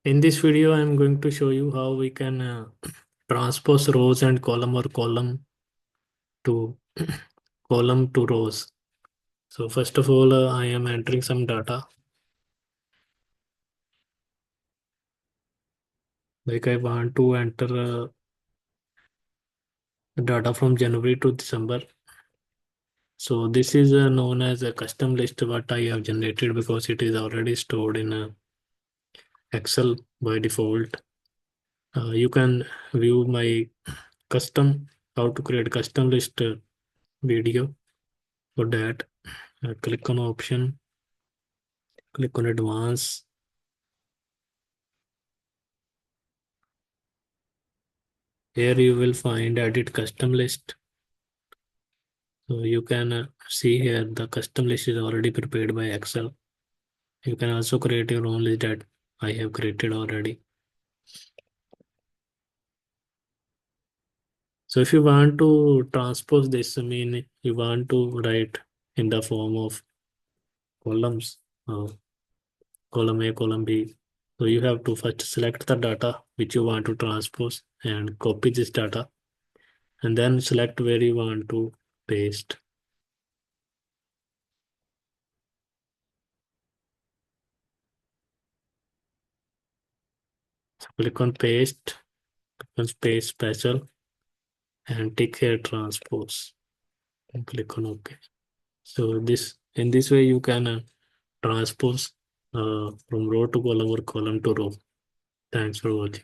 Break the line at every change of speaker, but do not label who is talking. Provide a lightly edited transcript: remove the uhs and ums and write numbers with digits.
In this video, I'm going to show you how we can transpose rows and column or to column to rows. So first of all, I am entering some data. Like I want to enter data from January to December. So this is known as a custom list what I have generated because it is already stored in Excel by default. You can view my custom how to create custom list video. For that, click on option, click on advanced. Here you will find edit custom list. So you can see here the custom list is already prepared by Excel. You can also create your own list that I have created already. So if you want to transpose this, I mean you want to write in the form of columns, column A, column B. So you have to first select the data which you want to transpose and copy this data, and then select where you want to paste. So click on paste, click on space special, and tick here transpose, and click on OK. So in this way you can transpose from row to column or column to row. Thanks for watching.